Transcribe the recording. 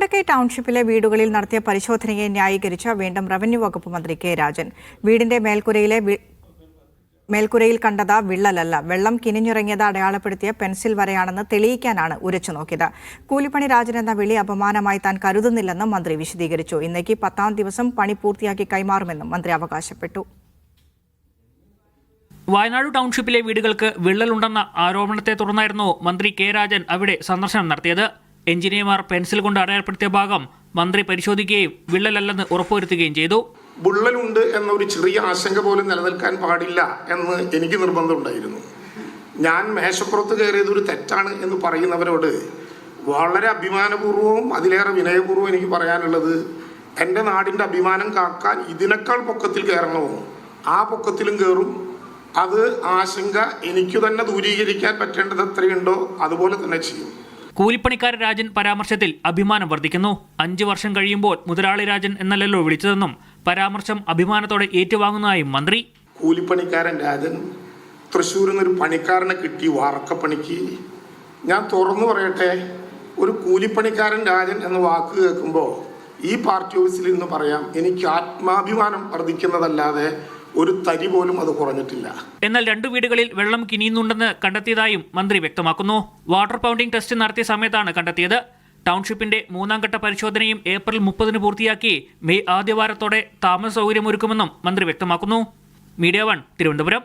മുണ്ടക്കൈ ടൗൺഷിപ്പിലെ വീടുകളിൽ നടത്തിയ പരിശോധനയെ ന്യായീകരിച്ച വീണ്ടും റവന്യൂ വകുപ്പ് മന്ത്രി കെ രാജൻ. വീടിന്റെ മേൽക്കൂരയിൽ കണ്ടത് വിള്ളലല്ല, വെള്ളം കിനിഞ്ഞിറങ്ങിയത് അടയാളപ്പെടുത്തിയ പെൻസിൽ വരയാണെന്ന് തെളിയിക്കാനാണ് ഉരച്ചുനോക്കിയത്. കൂലിപ്പണി രാജൻ എന്ന വിളി അപമാനമായി താൻ കരുതുന്നില്ലെന്നും മന്ത്രി വിശദീകരിച്ചു. ഇന്നേക്ക് 10ാം ദിവസം പണി പൂർത്തിയാക്കി കൈമാറുമെന്നും മന്ത്രി അവകാശപ്പെട്ടു. വയനാട് ടൗൺഷിപ്പിലെ വീടുകൾക്ക് വിള്ളലുണ്ടെന്ന ആരോപണത്തെ തുടർന്നായിരുന്നു മന്ത്രി കെ രാജൻ അവിടെ സന്ദർശനം നടത്തിയത്. എഞ്ചിനീയർമാർ പെൻസിൽ കൊണ്ട് അടയാളപ്പെടുത്തിയ ഭാഗം മന്ത്രി പരിശോധിക്കുകയും വിള്ളലല്ലെന്ന് ഉറപ്പുവരുത്തുകയും ചെയ്തു. വിള്ളലുണ്ട് എന്നൊരു ചെറിയ ആശങ്ക പോലും നിലനിൽക്കാൻ പാടില്ല എന്ന് എനിക്ക് നിർബന്ധമുണ്ടായിരുന്നു. ഞാൻ മേശപ്പുറത്ത് കയറിയത് ഒരു തെറ്റാണ് എന്ന് പറയുന്നവരോട് വളരെ അഭിമാനപൂർവ്വവും അതിലേറെ വിനയപൂർവ്വം എനിക്ക് പറയാനുള്ളത്, എൻ്റെ നാടിൻ്റെ അഭിമാനം കാക്കാൻ ഇതിനേക്കാൾ പൊക്കത്തിൽ കയറണമോ ആ പൊക്കത്തിലും കയറും. അത് ആശങ്ക എനിക്ക് തന്നെ ദൂരീകരിക്കാൻ പറ്റേണ്ടത് എത്രയുണ്ടോ അതുപോലെ തന്നെ ചെയ്യും. കൂലിപ്പണിക്കാരൻ രാജൻ പരാമർശത്തിൽ അഭിമാനം വർദ്ധിക്കുന്നു. 5 വർഷം കഴിയുമ്പോൾ മുതലാളി രാജൻ എന്നല്ലല്ലോ വിളിച്ചതെന്നും പരാമർശം അഭിമാനത്തോടെ ഏറ്റുവാങ്ങുന്നതായും മന്ത്രി. കൂലിപ്പണിക്കാരൻ രാജൻ തൃശ്ശൂരിൽ നിന്നൊരു പണിക്കാരനെ കിട്ടി വാർക്കപ്പണിക്ക്. ഞാൻ തുറന്നു പറയട്ടെ, ഒരു കൂലിപ്പണിക്കാരൻ രാജൻ എന്ന വാക്ക് കേൾക്കുമ്പോൾ ഈ പാർട്ടി ഓഫീസിൽ നിന്ന് പറയാം, എനിക്ക് ആത്മാഭിമാനം വർദ്ധിക്കുന്നതല്ലാതെ ഒരു തരി പോലും അത് കുറഞ്ഞിട്ടില്ല. എന്നാൽ 2 വീടുകളിൽ വെള്ളം കിനിയുന്നുണ്ടെന്ന് കണ്ടെത്തിയതായും മന്ത്രി വ്യക്തമാക്കുന്നു. വാട്ടർ പൗണ്ടിംഗ് ടെസ്റ്റ് നടത്തിയ സമയത്താണ് കണ്ടെത്തിയത്. ടൗൺഷിപ്പിന്റെ 3ാം ഘട്ട പരിശോധനയും ഏപ്രിൽ 30-ന് പൂർത്തിയാക്കി മെയ് ആദ്യവാരത്തോടെ താമസ സൗകര്യമൊരുക്കുമെന്നും മന്ത്രി വ്യക്തമാക്കുന്നു. മീഡിയ 1 തിരുവനന്തപുരം.